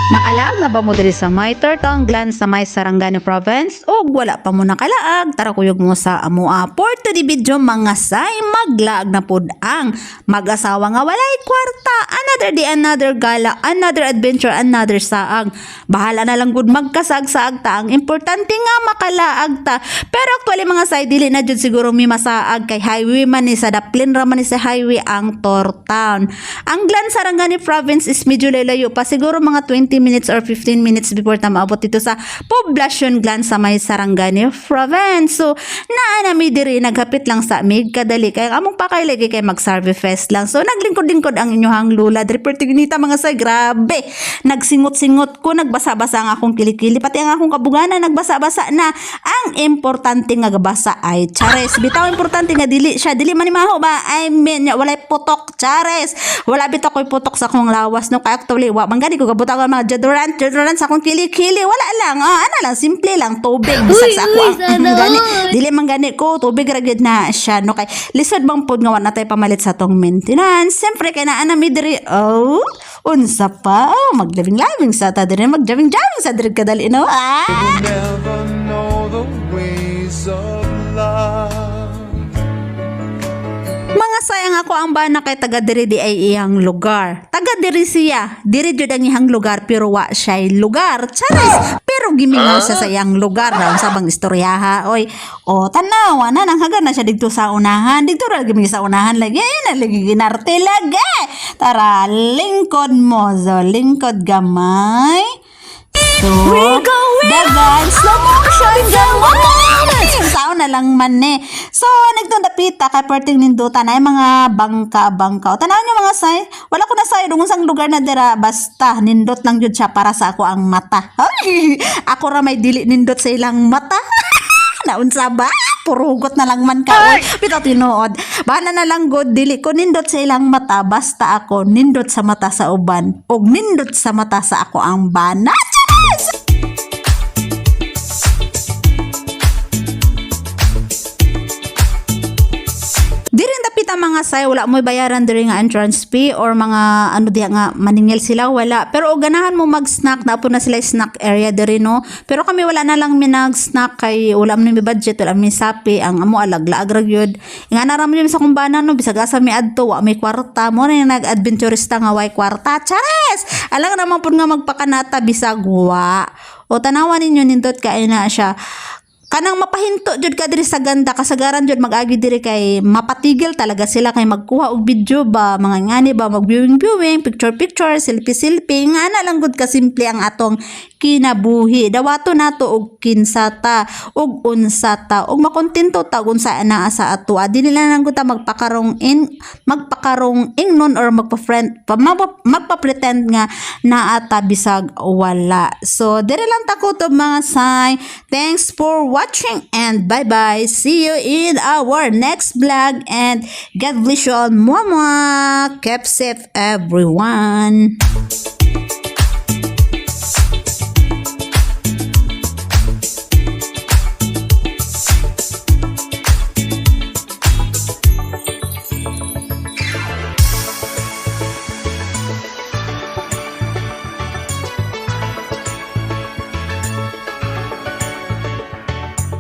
Maalam na ba mo diri sa may Turtong Glan sa may Sarangani Province? O wala pa mo nakalaag, tara kuyog mo sa amua. For today video mga say, maglaag na pod ang mag-asawa nga walay kwarta. Another day, another gala, another adventure, another saag. Bahala na lang gud magkasag-saag ta. Ang importante nga makalaag ta. Pero actually mga say, dili na jud siguro mi masaag kay highway man ni sa daplin ra man ni sa highway ang Tortown. Ang Glan Sarangani Province is medyo layo pa, siguro mga 20 minutes or 15 minutes before ta maabot dito sa Poblacion Glan sa may Sarangani Province. So naa mi diri naghapit lang sa mig kadali kay among pakailagi kay mag-survey fest lang. So naglingkod-lingkod ang inyohang lula diri pertignita mga say, grabe. Nagsingot-singot ko, nagbasa-basa ang akong kilikili, pati ang akong kabuganan nagbasa-basa na. Ang importante nga gabasa ay chares. Bitaw importante nga dili manimaho ba? I mean, walay putok chares. Wala bitaw koy putok sa akong lawas no, kay actually wa man gani ko gabutang mga deodorant sa akong kilikili, wala lang. Ana lang, simple lang, tubig bisag sa ako ang gani. Dili man gani ko tubig ra gyud na siya no, kay lisod bang pod nga wa natay pamalit sa tong maintenance. Siyempre kay naa na mi diri unsa pa maglabing-labing sa ta diri, magjaming-jaming sa diri kadali no. You'll never know the ways of love. Mga sayang ako ang bana kay taga diri di ay iyang lugar. Taga diri siya, diri jud ang iyang lugar pero wa siya lugar. Charis, pero gimingaw siya sa iyang lugar daw sa bang istoryaha. Oy, tanawa na nang haga na siya dito sa unahan. Dito ra gimi sa unahan lagi, lagi ginarte lagi. Tara, lingkod mo, zo lingkod gamay. So, dagan, slow motion, gamay. Sao na lang man eh. So, nagtundapita kay perting nindutan ay mga bangka. O tanaw nyo mga say, wala ko na say dung sang lugar na dira, basta nindot lang yun siya para sa ako ang mata. Ay, ako ra may dili nindot sa ilang mata. Naunsa ba? Purugot na lang man ka. Bitaw tinuod. Bahala na lang god, dili ko nindot sa ilang mata, basta ako nindot sa mata sa uban og nindot sa mata sa ako ang bana. Mga say, wala mo bayaran diri nga entrance fee or mga ano diya nga maningil sila, wala. Pero og ganahan mo mag-snack, na po na sila snack area diri no. Pero kami wala na lang minag-snack kay wala man mi budget, wala mi sapi, ang amo alaglaag ra gyud. Nga na ra mi sa kumbana no, bisag asa mi adto wa may kwarta mo na nag-adventurista nga way kwarta. Chares! Alang naman pud nga magpakanata bisag wa. O tanawan ninyo nindot kay na siya. Kanang mapahinto jud ka diri sa ganda, kasagaran jud mag-agi diri kay mapatigil talaga sila kay magkuha og video ba, mga ngani ba mag-viewing, picture, selfie nga na lang gud ka simple ang atong kinabuhi. Dawato nato og kinsata og unsata og makontento ta unsa naa sa ato. Dili na lang gud ta magpakarong ingnon or magpa-pretend nga naa ta bisag wala. So dire lang ta kutob mga say. Thanks for watching and bye-bye. See you in our next vlog and God bless you all. Mwah mwah. Keep safe everyone.